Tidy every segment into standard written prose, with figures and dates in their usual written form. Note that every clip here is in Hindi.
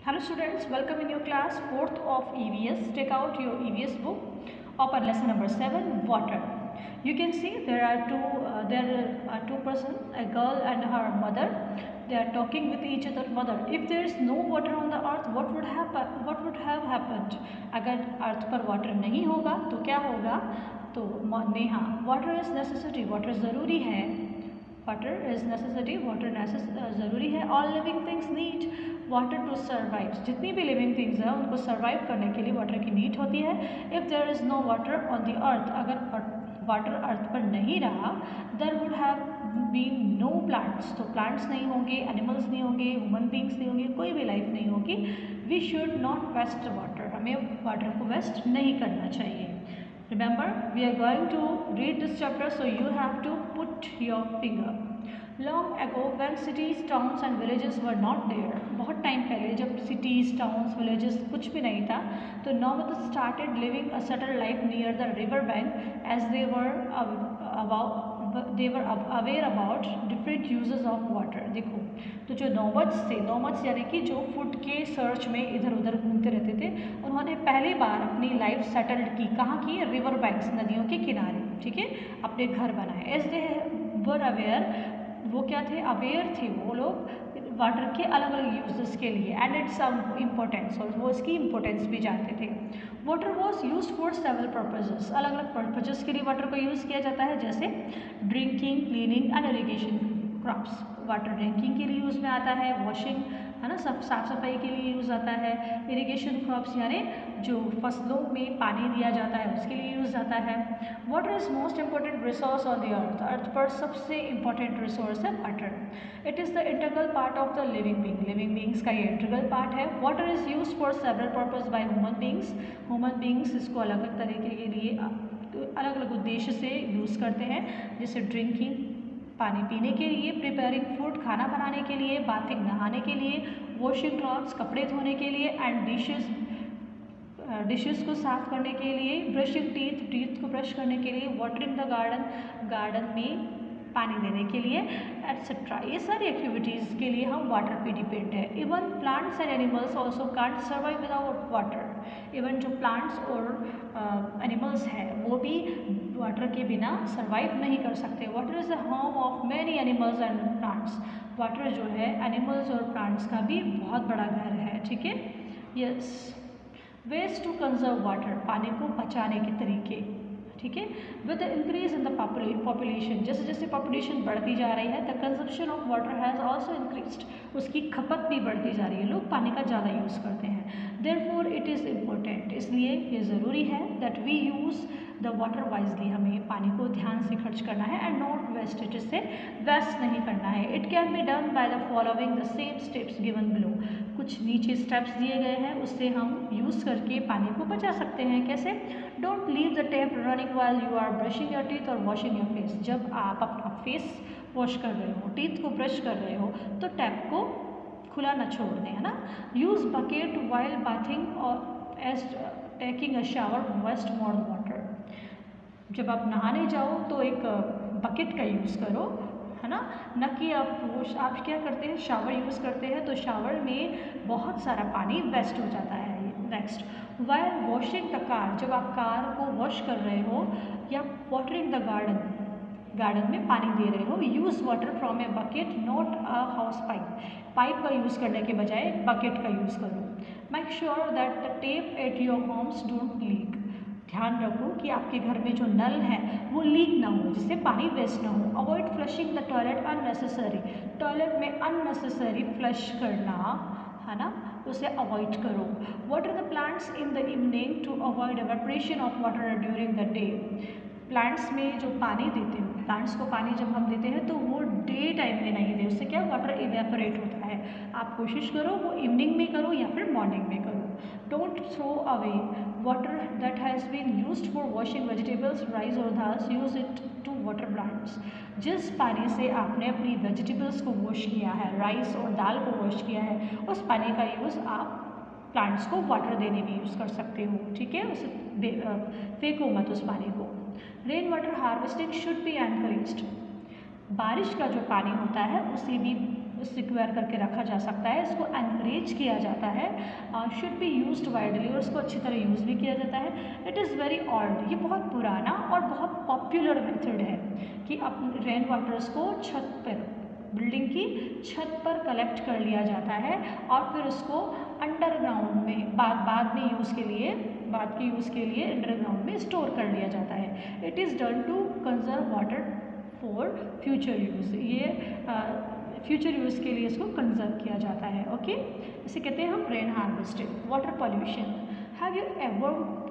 Hello students, welcome in your class 4th of EVS. Take out your EVS book. Open lesson number 7, water. You can see there are two persons, a girl and her mother. They are talking with each other. Mother, if there is no water on the earth, what would have happened? अगर अर्थ पर वाटर नहीं होगा तो क्या होगा? तो Neha, water is necessity. Water ज़रूरी है. वाटर इज़ नेसेसिटी, वाटर ज़रूरी है. All living things need water to survive. जितनी भी लिविंग थिंग्स हैं उनको सर्वाइव करने के लिए वाटर की नीड होती है. If there is no water on the earth, अगर वाटर अर्थ पर नहीं रहा, there would have been no plants. तो प्लांट्स नहीं होंगे, एनिमल्स नहीं होंगे, ह्यूमन बींग्स नहीं होंगे, कोई भी लाइफ नहीं होगी. We should not waste water. हमें वाटर को वेस्ट नहीं करना चाहिए. Remember, we are going to read this chapter, so you have to put your finger. Long ago, when cities, towns and villages were not there, बहुत टाइम पहले जब cities, towns, villages कुछ भी नहीं था, तो Nomads started living a settled life near the river bank as they were aware about different uses of water. देखो, तो जो नोमड्स यानी कि जो फूड के सर्च में इधर उधर घूमते रहते थे, उन्होंने पहली बार अपनी लाइफ सेटल्ड की. कहाँ की? रिवर बैंक्स, नदियों के किनारे. ठीक है, अपने घर बनाए. एज दे वर अवेयर, वो क्या थे? अवेयर थे वो लोग वाटर के अलग अलग यूजेस के लिए. एंड इट्स इम्पोर्टेंस, और वो इसकी इम्पोर्टेंस भी जानते थे. Water was use for several purposes. अलग अलग पर्पजेस के लिए वाटर को यूज़ किया जाता है, जैसे drinking, cleaning and irrigation. Crops, water drinking के लिए यूज़ में आता है. वॉशिंग, है ना, सब साफ सफाई के लिए यूज़ आता है. इरिगेशन, क्रॉप्स यानी जो फसलों में पानी दिया जाता है उसके लिए यूज़ आता है. Water is most important resource on the earth. Earth पर सबसे इम्पॉर्टेंट रिसोर्स है water. It is the integral part of the living being. Living beings का ये इंटीग्रल पार्ट है. Water is use for several purpose by human beings. Human beings इसको अलग अलग तरीके के लिए अलग अलग उद्देश्य से यूज़ करते हैं, जैसे ड्रिंकिंग, पानी पीने के लिए, प्रिपेयरिंग फूड, खाना बनाने के लिए, बाथिंग, नहाने के लिए, वॉशिंग क्लॉथ्स, कपड़े धोने के लिए, एंड डिशेस को साफ करने के लिए, ब्रशिंग टीथ को ब्रश करने के लिए, वाटरिंग द गार्डन में पानी देने के लिए, एट्सेट्रा. ये सारी एक्टिविटीज़ के लिए हम वाटर पे डिपेंड है. Even plants and animals also can't survive without water. Even जो प्लांट्स और एनिमल्स हैं वो भी वाटर के बिना सर्वाइव नहीं कर सकते. Water is the home of many animals and plants. Water जो है एनिमल्स और प्लांट्स का भी बहुत बड़ा घर है. ठीक है. Yes. Ways to conserve water, पानी को बचाने के तरीके. ठीक है. With the increase in the population, जैसे जैसे पॉपुलेशन बढ़ती जा रही है, the consumption of water has also increased. उसकी खपत भी बढ़ती जा रही है, लोग पानी का ज़्यादा यूज़ करते हैं. देयरफॉर इट इज़ इम्पोर्टेंट, इसलिए ये ज़रूरी है that we use the water wisely. हमें पानी को ध्यान से खर्च करना है एंड नॉट वेस्ट इट. इससे वेस्ट नहीं करना है. It can be done by the following the same steps given below. कुछ नीचे स्टेप्स दिए गए हैं, उससे हम यूज़ करके पानी को बचा सकते हैं. कैसे? Don't leave the tap running while you are brushing your teeth और वॉशिंग योर फेस. जब आप अपना फेस वॉश कर रहे हो, टीथ को ब्रश कर रहे हो, तो टैप को खुला न छोड़ दें, है ना. यूज़ बकेट व्हाइल बाथिंग और as taking a shower, waste more water. जब आप नहाने जाओ तो एक बकेट का यूज़ करो, है ना, न कि आप क्या करते हैं, शावर यूज़ करते हैं तो शावर में बहुत सारा पानी वेस्ट हो जाता है. Next, while washing the car, जब आप कार को वॉश कर रहे हो या वाटरिंग द गार्डन में पानी दे रहे हो, use water from a bucket not a house pipe. Pipe का यूज़ करने के बजाय बकेट का यूज़ करो. Make sure that the tape at your homes don't leak. ध्यान रखो कि आपके घर में जो नल है वो लीक ना हो, जिससे पानी वेस्ट ना हो. Avoid flushing the toilet unnecessary. Toilet में अननेसेसरी फ्लश करना, है ना, उसे अवॉइड करो. Water the plants in the evening to avoid evaporation of water during the day. Plants में जो पानी देते हो, प्लांट्स को पानी जब हम देते हैं तो वो डे टाइम में नहीं दें, उससे क्या वाटर इवेपोरेट होता है. आप कोशिश करो वो इवनिंग में करो या फिर मॉर्निंग में करो. Don't throw away water that has been used for washing vegetables, rice और dals, use it to water plants. जिस पानी से आपने अपनी वेजिटेबल्स को वॉश किया है, राइस और दाल को वॉश किया है, उस पानी का यूज़ आप प्लांट्स को वाटर देने में यूज़ कर सकते हो. ठीक है. उसे फेंको मत उस पानी को. Rain water harvesting should be encouraged. बारिश का जो पानी होता है सिक्योर करके रखा जा सकता है, इसको एनकरेज किया जाता है, शुड बी यूज्ड वाइडली, और इसको अच्छी तरह यूज़ भी किया जाता है। इट इज़ वेरी ओल्ड, ये बहुत पुराना और बहुत पॉपुलर मेथड है कि अपने रेन वाटर्स को छत पर, बिल्डिंग की छत पर कलेक्ट कर लिया जाता है और फिर उसको अंडरग्राउंड में बाद में यूज़ के लिए, बाद के यूज़ के लिए अंडरग्राउंड में स्टोर कर लिया जाता है। It is done to conserve water for future use, ये फ्यूचर यूज़ के लिए इसको कंजर्व किया जाता है। ओके, इसे कहते हैं हम rain harvesting. Water pollution, have you ever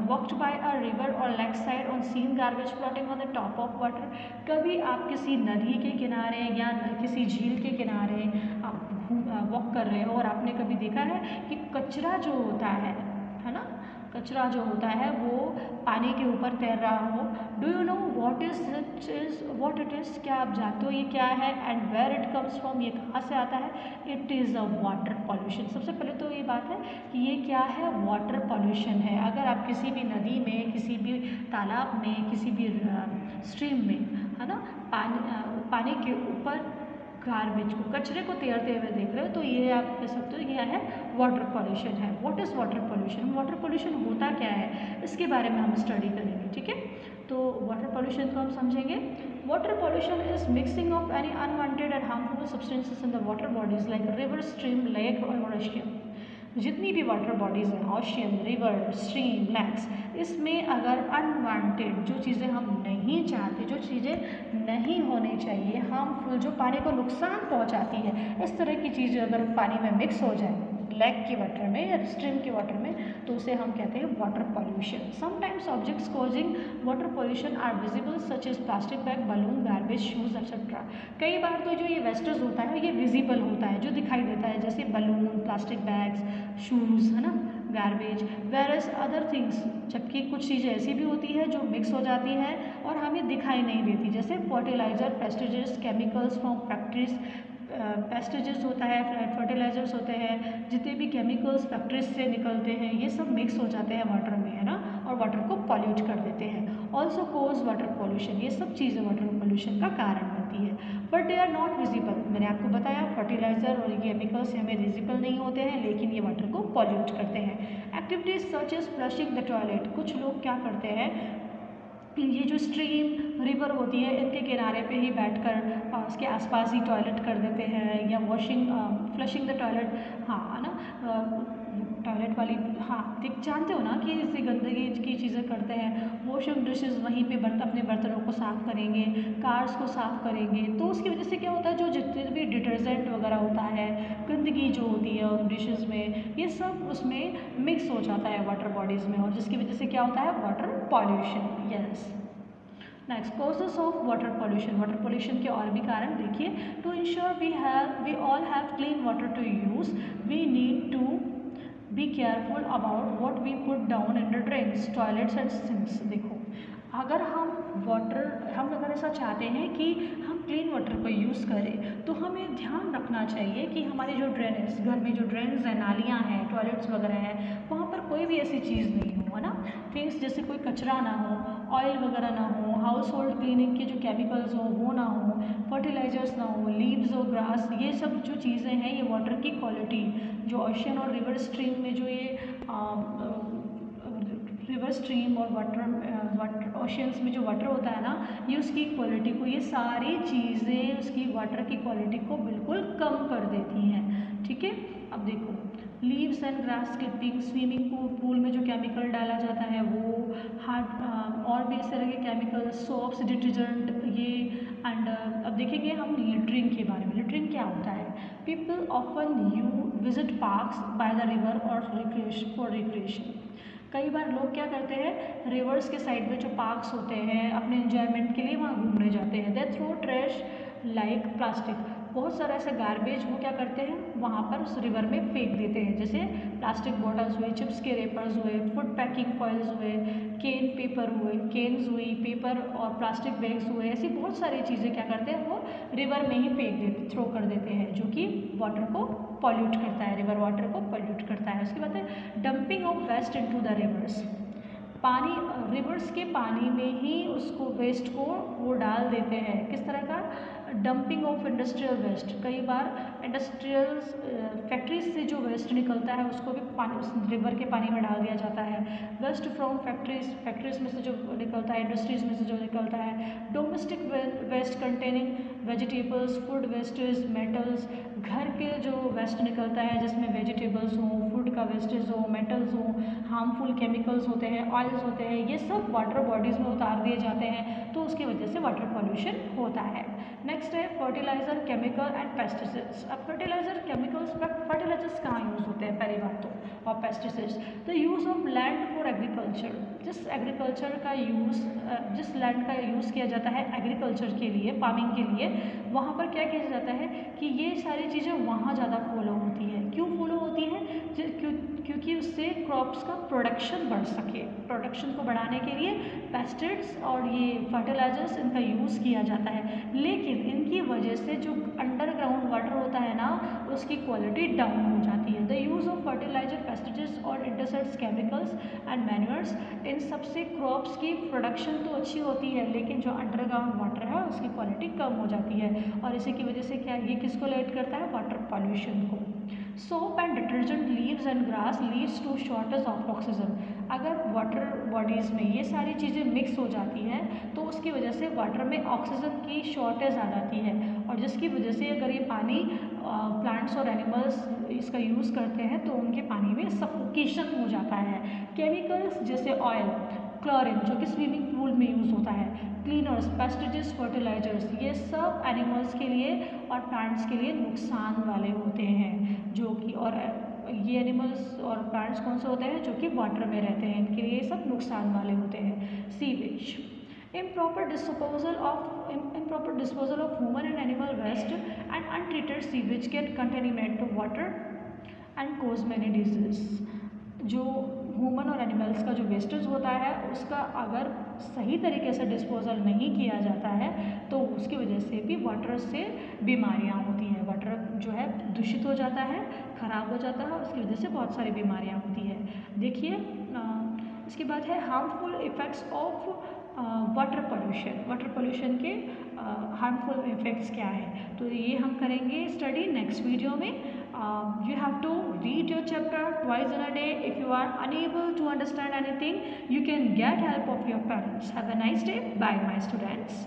walked by a river और lake side on seen garbage floating on the top of water? कभी आप किसी नदी के किनारे या किसी झील के किनारे आप वॉक कर रहे हो और आपने कभी देखा है कि कचरा जो होता है ना, कचरा जो होता है वो पानी के ऊपर तैर रहा हो? Do you know what it is, क्या आप जानते हो ये क्या है? And where it comes from, ये कहाँ से आता है? It is a water pollution. सबसे पहले तो ये बात है कि ये क्या है, वाटर पॉल्यूशन है। अगर आप किसी भी नदी में, किसी भी तालाब में, किसी भी स्ट्रीम में, है ना, पानी के ऊपर गार्बेज को, कचरे को तैरते हुए देख रहे हो, तो ये आप कह सकते हो यह है वाटर पॉल्यूशन है। What is water pollution? Water pollution होता क्या है, इसके बारे में हम स्टडी करेंगे। ठीक है, तो वाटर पॉल्यूशन को हम समझेंगे। Water pollution is mixing of any unwanted and harmful substances in the water bodies like river, stream, lake और ओशियन। जितनी भी वाटर बॉडीज़ हैं, ओशियन, रिवर, स्ट्रीम, लेक्स, इसमें अगर अनवांटेड जो चीज़ें हम नहीं चाहते, जो चीज़ें नहीं होनी चाहिए, हार्मफुल, जो पानी को नुकसान पहुंचाती है, इस तरह की चीज़ें अगर पानी में मिक्स हो जाए, लेक के वाटर में या स्ट्रीम के वाटर में, तो उसे हम कहते हैं water pollution. Sometimes objects causing water pollution are visible such as plastic bag, balloon, garbage, shoes etcetera. कई बार तो जो ये वेस्टेज होता है ये विजिबल होता है, जो दिखाई देता है, जैसे बलून, प्लास्टिक बैग्स, शूज़, है ना, गार्बेज। वेयरएज अदर थिंग्स, जबकि कुछ चीज़ें ऐसी भी होती है जो मिक्स हो जाती है और हमें दिखाई नहीं देती, जैसे fertiliser, pesticides, chemicals from factories. Pesticides होता है, फर्टिलाइज़र्स होते हैं, जितने भी केमिकल्स फैक्ट्रीज से निकलते हैं, ये सब मिक्स हो जाते हैं वाटर में, है ना, और वाटर को पॉल्यूट कर देते हैं। ऑल्सो कोज वाटर पॉल्यूशन, ये सब चीज़ें वाटर पॉल्यूशन का कारण बनती है, but they are not visible. मैंने आपको बताया फर्टिलाइज़र और केमिकल्स हमें विजिबल नहीं होते हैं, लेकिन ये वाटर को पॉल्यूट करते हैं। Activities such as flushing the toilet, कुछ लोग क्या करते हैं, ये जो स्ट्रीम, रिवर होती है, इनके किनारे पे ही बैठकर उसके आसपास ही टॉयलेट कर देते हैं, या फ्लशिंग द टॉयलेट, हाँ, है ना, टॉयलेट वाली, हाँ, जानते हो ना कि इससे गंदगी की चीज़ें करते हैं। वॉशिंग डिशेस वहीं पे अपने बर्तनों को साफ़ करेंगे, कार्स को साफ़ करेंगे, तो उसकी वजह से क्या होता है, जो जितने भी डिटर्जेंट वगैरह होता है, गंदगी जो होती है उन डिशेस में, ये सब उसमें मिक्स हो जाता है वाटर बॉडीज़ में, और जिसकी वजह से क्या होता है, water pollution. Yes, next causes of water pollution. Water pollution के और भी कारण देखिए, to ensure we all have clean water to use, we need to be careful about what we put down in the drains, toilets and sinks. देखो, अगर हम अगर ऐसा चाहते हैं कि हम क्लीन वाटर को यूज़ करें, तो हमें ध्यान रखना चाहिए कि हमारे जो ड्रेनेज, घर में जो ड्रेन्स हैं, नालियाँ हैं, टॉयलेट्स वगैरह हैं, वहाँ पर कोई भी ऐसी चीज़ नहीं हो, है ना, थिंग्स जैसे कोई कचरा ना हो, ऑयल वगैरह ना हो, हाउस होल्ड क्लीनिंग के जो केमिकल्स हो वो ना हो, फर्टिलाइजर्स ना हो, लीव्स और ग्रास, ये सब जो चीज़ें हैं, ये वाटर की क्वालिटी, जो ओशियन और रिवर स्ट्रीम में जो ये रिवर स्ट्रीम और वाटर ओशियंस में जो वाटर होता है ना, ये उसकी क्वालिटी को, ये सारी चीज़ें उसकी वाटर की क्वालिटी को बिल्कुल कम कर देती हैं। ठीक है, अब देखो, leaves and grass clipping, swimming pool में जो केमिकल डाला जाता है वो, और भी इस तरह के केमिकल, सोप्स, डिटर्जेंट, ये एंड अब देखेंगे हम लिटरिंग के बारे में। लिटरिंग क्या होता है? People often visit parks by the river और फॉर रिक्रिएशन। कई बार लोग क्या करते हैं, रिवर्स के साइड में जो पार्क्स होते हैं, अपने एंजॉयमेंट के लिए वहाँ घूमने जाते हैं। They throw trash like plastic, बहुत सारा ऐसा गार्बेज वो क्या करते हैं, वहाँ पर उस रिवर में फेंक देते हैं, जैसे प्लास्टिक बॉटल्स हुए, चिप्स के रेपर्स हुए, फूड पैकिंग फॉइल्स हुए, केन्स हुई, पेपर और प्लास्टिक बैग्स हुए, ऐसी बहुत सारी चीज़ें क्या करते हैं, वो रिवर में ही फेंक देते, थ्रो कर देते हैं, जो कि वाटर को पॉल्यूट करता है, रिवर वाटर को पॉल्यूट करता है। उसके बाद है dumping of waste into the rivers, rivers के पानी में ही उसको वेस्ट को वो डाल देते हैं। किस तरह का? डंपिंग ऑफ इंडस्ट्रियल वेस्ट, कई बार इंडस्ट्रियल फैक्ट्रीज से जो वेस्ट निकलता है उसको भी पानी, उस रिवर के पानी में डाल दिया जाता है। वेस्ट फ्रॉम फैक्ट्रीज में से जो निकलता है, इंडस्ट्रीज में से जो निकलता है। Domestic waste containing vegetables, food wastage, metals, घर के जो वेस्ट निकलता है जिसमें वेजिटेबल्स हों, फूड का वेस्टेज हो, मेटल्स हों, हार्मफुल केमिकल्स होते हैं, ऑयल्स होते हैं, ये सब वाटर बॉडीज़ में उतार दिए जाते हैं, तो उसकी वजह से वाटर पॉल्यूशन होता है। नेक्स्ट है फर्टिलाइज़र, केमिकल एंड पेस्टिसाइड्स। अब फर्टिलाइज़र, केमिकल्स, फर्टिलाइजर्स कहाँ यूज़ होते हैं पहली बात तो, और pesticides. The use of land for agriculture, जिस एग्रीकल्चर का यूज़, जिस लैंड का यूज़ किया जाता है एग्रीकल्चर के लिए, फार्मिंग के लिए, वहाँ पर क्या किया जाता है कि ये सारी चीज़ें वहाँ ज़्यादा फॉलो होती है। क्यों फॉलो होती है? क्योंकि उससे क्रॉप्स का प्रोडक्शन बढ़ सके। प्रोडक्शन को बढ़ाने के लिए पेस्टिसाइड्स और ये फर्टिलाइजर्स इनका यूज़ किया जाता है, लेकिन इनकी वजह से जो अंडरग्राउंड वाटर होता है ना, उसकी क्वालिटी डाउन हो जाती है। The use of fertiliser, pesticides और इंसेक्टिसाइड्स, केमिकल्स एंड मैन्यूअर्स, इन सबसे क्रॉप्स की प्रोडक्शन तो अच्छी होती है, लेकिन जो अंडरग्राउंड वाटर है उसकी क्वालिटी कम हो जाती है, और इसी की वजह से क्या, ये किसको लेट करता है? वाटर पॉल्यूशन को। Soap and detergent, leaves and grass leads to shortage of oxygen. अगर वाटर बॉडीज़ में ये सारी चीज़ें मिक्स हो जाती हैं तो उसकी वजह से वाटर में ऑक्सीजन की शॉर्टेज आ जाती है, और जिसकी वजह से अगर ये पानी प्लांट्स और एनिमल्स इसका यूज़ करते हैं तो उनके पानी में सफोकेशन हो जाता है। केमिकल्स जैसे ऑयल, क्लोरीन जो कि स्विमिंग पूल में यूज़ होता है, क्लीनर्स, पेस्टिसाइड्स, फर्टिलाइजर्स, ये सब एनिमल्स के लिए और प्लांट्स के लिए नुकसान वाले होते हैं, जो कि, और ये एनिमल्स और प्लांट्स कौन से होते हैं? जो कि वाटर में रहते हैं, इनके लिए ये सब नुकसान वाले होते हैं। Sewage, improper disposal of human and animal waste and untreated sewage can contaminate the water and cause many diseases। जो ह्यूमन और एनिमल्स का जो वेस्टेज होता है उसका अगर सही तरीके से डिस्पोजल नहीं किया जाता है तो उसकी वजह से भी वाटर से बीमारियां होती हैं। वाटर जो है दूषित हो जाता है, ख़राब हो जाता है, उसकी वजह से बहुत सारी बीमारियां होती हैं। देखिए इसके बाद है harmful effects of water pollution. Water pollution के हार्मफुल इफ़ेक्ट्स क्या हैं, तो ये हम करेंगे स्टडी नेक्स्ट वीडियो में। You have to read your chapter twice in a day. If you are unable to understand anything, you can get help of your parents. Have a nice day. Bye, my students.